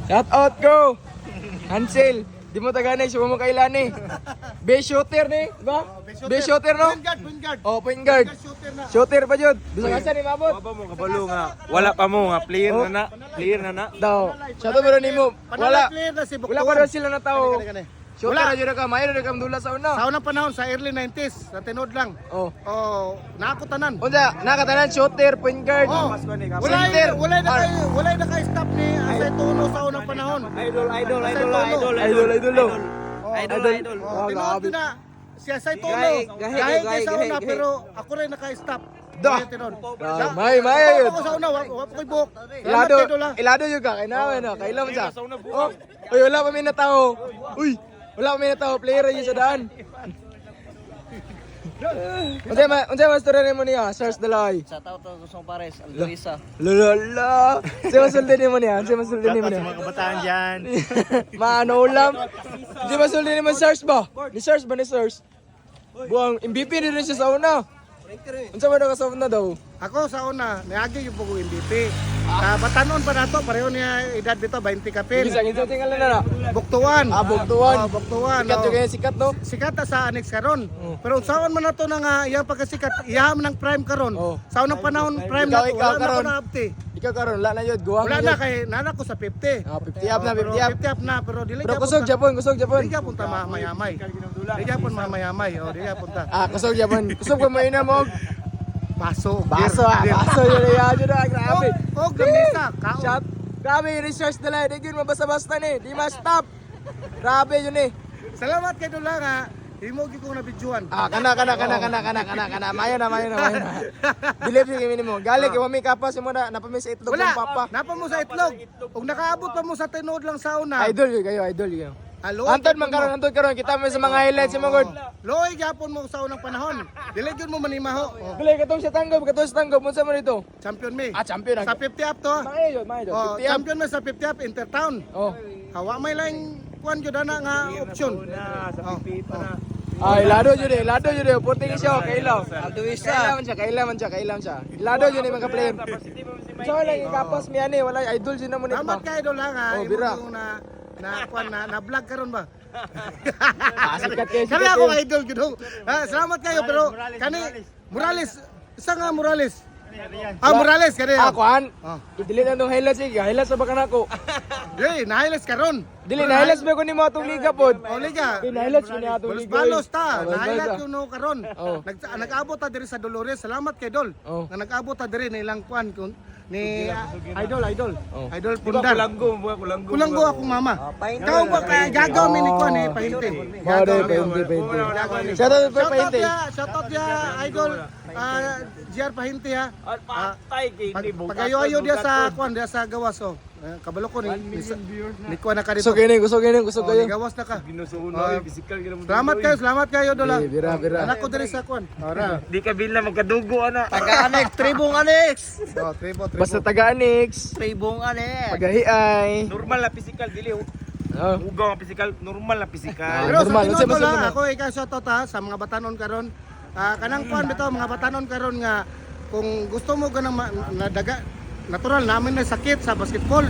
Shout out ko. Hansel, di mo taganay sumo mo kailan ni. Base shooter ni, ba? Base shooter no? Point guard. Oh, point guard. Shooter na. Shooter pa jud. Bisa ka sa ni mabot. Wala mo kabalo nga. Wala pa mo nga player na. Player na. Daw. Shout out nimo. Wala. Player na si Buktuan. Wala pa daw sila na tao. Gani. Shooter na jud ka, mayroon na kam dula sa una. Sa unang panahon sa early 90s, sa tinod lang. Oh. Oh, nakakutanan. Unsa, nakatanan shooter, point guard. Oh, Center. wala na kay stop ni Asay Tuno sa unang panahon. Idol. Idol. Oh, Oh, grabe. tinuod na si Asay Tuno. Gahi. Gahi sa una pero ako rin naka-stop. Da. Tinuod. May yun. Ako sa una, wa ko koy buhok. Ilado, ilado yung ka, kailangan na, kailangan siya. Oh, uy, wala pa may natao. Uy, wala pa may natao, player yun sa daan. Unsay mas story mo niya, Sars Dalay. Sa tao to gusto pares, Algarisa. Lala. Unsay mas story mo niya, unsay mas story mo niya. Mga kabataan dyan. Maano ulam. Unsay mas story mo Sars ba? Ni Sars ba ni Sars? Buang MVP din siya sa una. Unsa ba ka sa una daw? Ako sa una, niagi yung bugo MVP. Sa batanon pa nato, pareho niya edad dito 20 kapin. Isa kinsa tingal na na. Buktuan. Buktuan. Oh, Buktuan. Sikat oh. yung kaya sikat no. Sikat ta sa annex karon. Pero unsaon man nato na nga iya pagkasikat, iya man ng prime karon. Oh. Sa unang panahon prime Ikaw, nato, ikaw wala na karon. ko na abti. Ikaw karon wala na yun, guwang Wala na na yun. kay nana ko sa 50. 50 up na, Pero 50 up. 50 up na pero dili Pero kusog Japon, kusog Japon. Dili gyapon ta mamayamay. Dili gyapon mamayamay. Oh, dili gyapon ta. Kusog Japon. Kusog pa may na mo. Baso. Baso yun na, grabe. Oh, gamisa. Kao. Shot. Grabe yung research nila, di yun mabasa-basta ni, di ma-stop. Grabe yun eh. Salamat kay Dula nga. Himo gyud ko na bidyuhan. Kana. Mayo na. Believe yung kami mo. Gali, kaya may kapas mo na, napamay sa itlog Wala. ng papa. Napa mo sa itlog. Ug nakaabot pa mo sa tinod lang sa una. Idol yun kayo, idol yun. Alo. Antod man karon, kita mo sa mga highlights mo god. Loy gyapon mo sa unang panahon. Dili gyud mo manimaho. Oh. Gali, katong sa tanggap, mo sa mo dito. Champion me. Champion. Sa 50 up to. Mayo. Oh, 50 up. champion me sa 50 up Intertown. Oh. Hawa may lang kuan gyud ana nga option. Ilado yun eh. Puting siya, kailaw. Kailaman siya. Ilado yun eh mga player. So lang yung kapas mi ani, wala idol siya naman ito. Salamat kay Idol nga. Oh, bira. Na kuan na vlog karon ba? Sikat kayo, Kani ako nga idol gyud. Salamat kayo pero kani Morales, isa nga Morales. Morales kani. Kuan. Oh. I-delete na itong highlights sige. Highlights na baka nako. Dili, na-highlights karon. Dili na highlights ba ko ni mo atong liga pod. O liga. Na-highlights ko ni atong liga. Balos ta, Balos na-highlight ta. ko no karon. Oh. Nag-abot ta diri sa Dolores. Salamat kay Dol. Oh. Nga nag-abot ta diri ni ilang kuan ni Idol. Oh. Idol Di ba Pundar. kulanggo? Kulanggo akong mama. Ikaw ba kaya gagaw mi ni kuan eh pahinti. Bade, pahinti. Shout out pa pahinti. Shout out ya Idol GR Pahinti ha. Patay kay Pagayo-ayo dia sa kuan dia sa gawas oh. Kabalo ko ni kuan na ka dito. Kusog kayo. Ni gawas na ka. physical gina mo. Salamat kayo Dola. Bira. Anak ko diri sa kuan. Ora. Di ka bila magkadugo ana. Taga-anex, tribong anex. Oh, tribo. Basta taga-anix. Tribong anex. Pagahiay. Normal na physical dili. Oh. Ugaw ang physical, normal na physical. Pero normal. sa Unsa tinod ba Dola, sa ako ikaw shoutout ha sa mga batanon karon. Kanang kuan bitaw mga batanon karon nga kung gusto mo ganang nadaga natural namin na sakit sa basketball.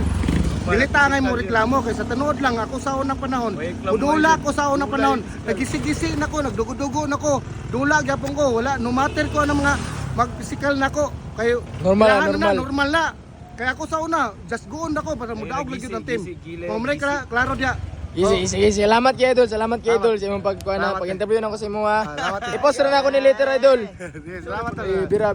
Dili ta ngay mo reklamo kay sa tinuod lang ako sa unang panahon. Udula ko sa unang panahon. Nagisi-gisi nako, nagdugo-dugo nako. Dula gyapon ko, wala no matter ko ang mga mag-physical nako. Kay normal na. Kaya ako sa una, just go on nako para mudaog lagi ng team. Momre klaro dia. Easy. Salamat kay Idol. Sa imong pag-interview nako sa imo ha. I-post na ako ni later Idol. Salamat. Bira.